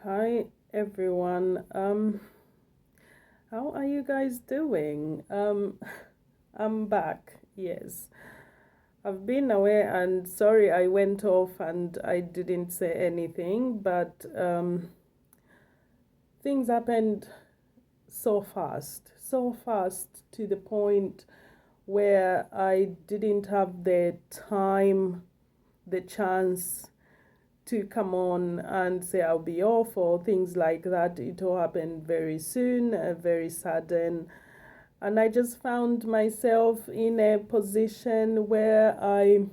Hi everyone. How are you guys doing? I'm back. Yes. I've been away and sorry I went off and I didn't say anything, but things happened so fast to the point where I didn't have the time, the chance to come on and say I'll be off or things like that. It all happened very soon, very sudden. And I just found myself in a position where I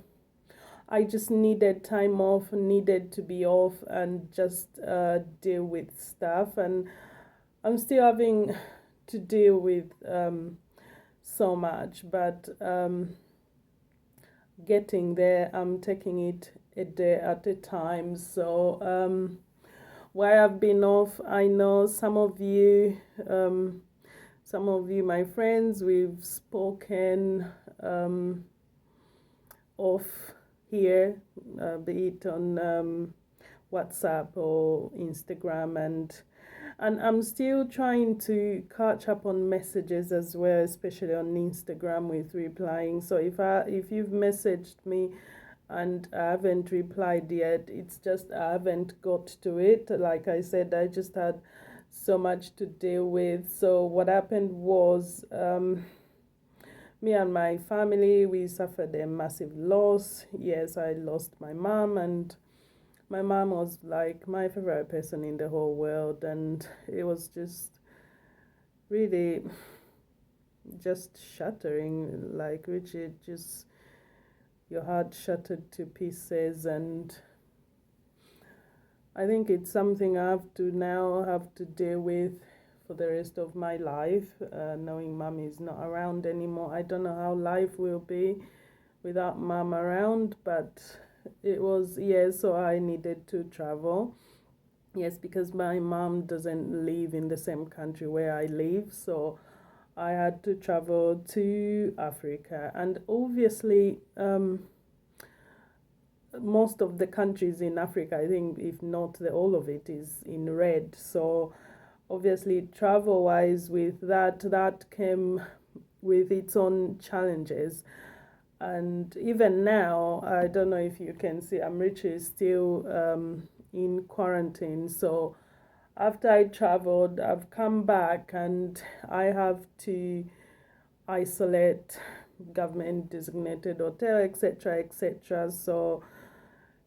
just needed time off, needed to be off and just deal with stuff. And I'm still having to deal with so much, but getting there, I'm taking it a day at a time. So, where I've been off, I know some of you, my friends, we've spoken off here, be it on WhatsApp or Instagram, and I'm still trying to catch up on messages as well, especially on Instagram with replying. So if you've messaged me and I haven't replied yet, it's just I haven't got to it. Like I said, I just had so much to deal with. So what happened was me and my family, we suffered a massive loss. Yes, I lost my mom, and my mom was like my favorite person in the whole world, and it was just really just shattering, like Richard, just your heart shattered to pieces. And I think it's something I have to now have to deal with for the rest of my life, knowing mom is not around anymore. I don't know how life will be without mom around, but it was, yeah, so I needed to travel. Yes, because my mom doesn't live in the same country where I live, so I had to travel to Africa. And obviously, most of the countries in Africa, I think, if not the all of it, is in red. So obviously, travel wise, with that came with its own challenges. And even now, I don't know if you can see, Amrichi is still in quarantine. So after I traveled, I've come back and I have to isolate, government designated hotel, etc., etc. So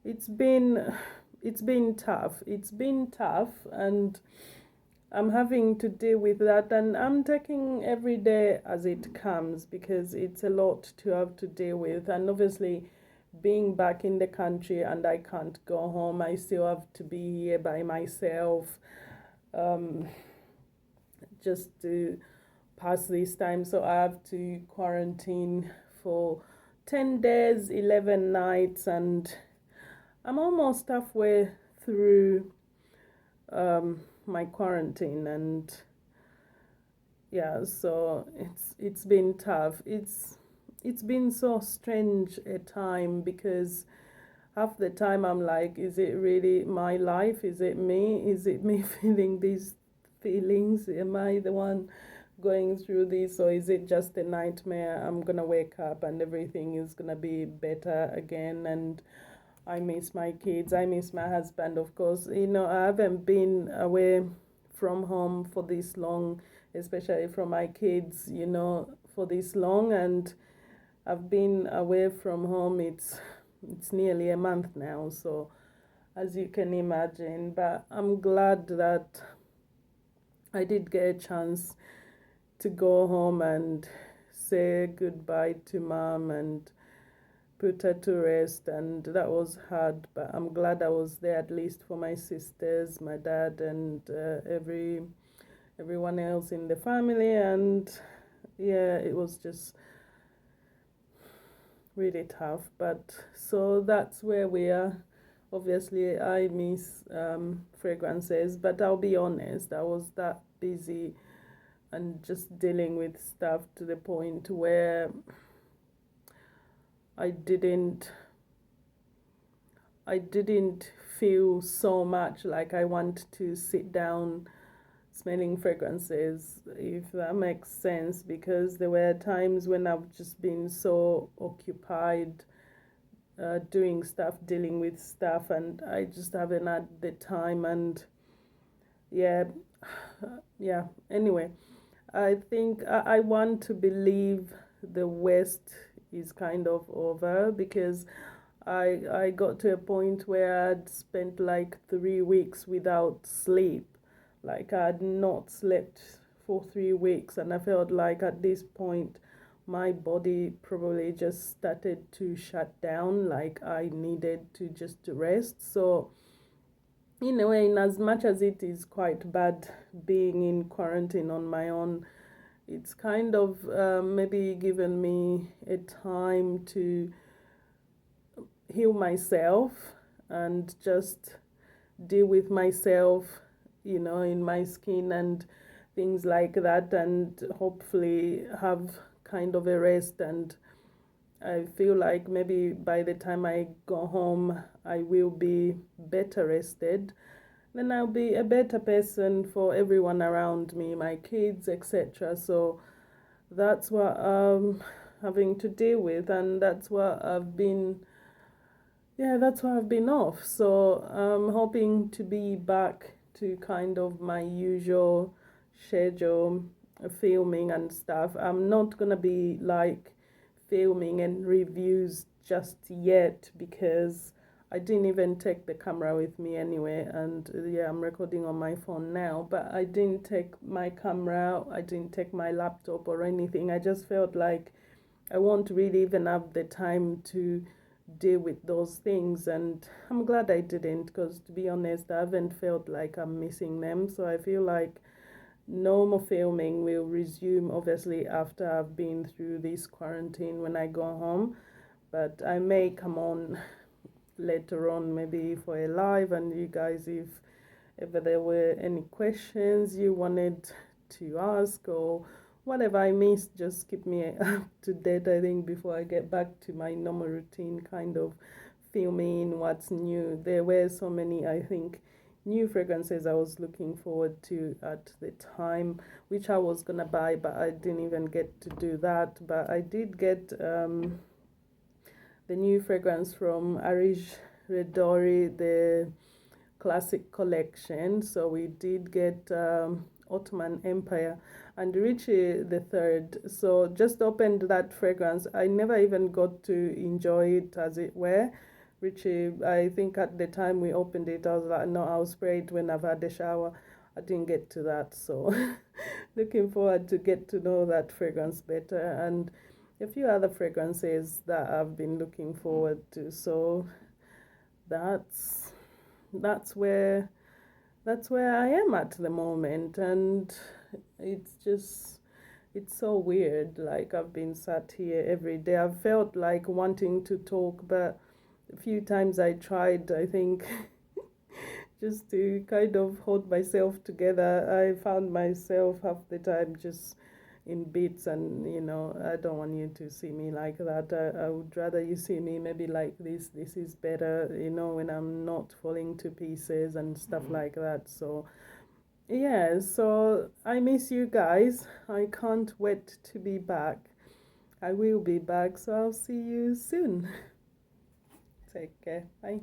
it's been it's been tough. It's been tough, and I'm having to deal with that, and I'm taking every day as it comes because it's a lot to have to deal with. And obviously, being back in the country and I can't go home, I still have to be here by myself, um, just to pass this time. So I have to quarantine for 10 days, 11 nights, and I'm almost halfway through my quarantine. And yeah, so it's been tough. It's been so strange a time because half the time I'm like, is it really my life? Is it me? Is it me feeling these feelings? Am I the one going through this, or is it just a nightmare? I'm gonna wake up and everything is gonna be better again. And I miss my kids. I miss my husband, of course. I haven't been away from home for this long, especially from my kids, for this long. And I've been away from home. It's nearly a month now, so as you can imagine. But I'm glad that I did get a chance to go home and say goodbye to mom and put her to rest, and that was hard, but I'm glad I was there at least for my sisters, my dad, and everyone else in the family. And yeah, it was just really tough, but so that's where we are. Obviously I miss fragrances, but I'll be honest, I was that busy and just dealing with stuff to the point where I didn't I didn't feel so much like I want to sit down smelling fragrances, if that makes sense, because there were times when I've just been so occupied doing stuff, dealing with stuff, and I just haven't had the time. And yeah, yeah. Anyway, I think I want to believe the West is kind of over, because I got to a point where I'd spent like 3 weeks without sleep. Like I'd not slept for 3 weeks, and I felt like at this point my body probably just started to shut down. Like I needed to just rest. So in a way, in as much as it is quite bad being in quarantine on my own, it's kind of maybe given me a time to heal myself and just deal with myself, in my skin and things like that, and hopefully have kind of a rest. And I feel like maybe by the time I go home, I will be better rested. Then I'll be a better person for everyone around me, my kids, etc. So that's what I'm having to deal with, and that's what I've been. Yeah, that's why I've been off. So I'm hoping to be back to kind of my usual schedule, filming and stuff. I'm not gonna be like filming and reviews just yet, because I didn't even take the camera with me anyway. And yeah, I'm recording on my phone now, but I didn't take my camera, I didn't take my laptop or anything. I just felt like I won't really even have the time to deal with those things, and I'm glad I didn't, because to be honest, I haven't felt like I'm missing them. So I feel like normal filming will resume obviously after I've been through this quarantine when I go home, but I may come on later on, maybe for a live. And you guys, if ever there were any questions you wanted to ask or whatever I missed, just keep me up to date, I think, before I get back to my normal routine, kind of filming what's new. There were so many, I think, new fragrances I was looking forward to at the time, which I was gonna buy, but I didn't even get to do that. But I did get the new fragrance from Arish Redori, the classic collection. So we did get Ottoman Empire and Richie the Third. So just opened that fragrance. I never even got to enjoy it, as it were. Richie, I think at the time we opened it, I was like, no, I'll spray it when I've had a shower. I didn't get to that. So looking forward to get to know that fragrance better, and a few other fragrances that I've been looking forward to. So that's that's where I am at the moment. And it's so weird. Like I've been sat here every day. I've felt like wanting to talk, but a few times I tried, I think, just to kind of hold myself together. I found myself half the time just in bits, and I don't want you to see me like that. I would rather you see me maybe like this is better, when I'm not falling to pieces and stuff like that. So yeah, so I miss you guys. I can't wait to be back. I will be back, so I'll see you soon. Take care. Bye.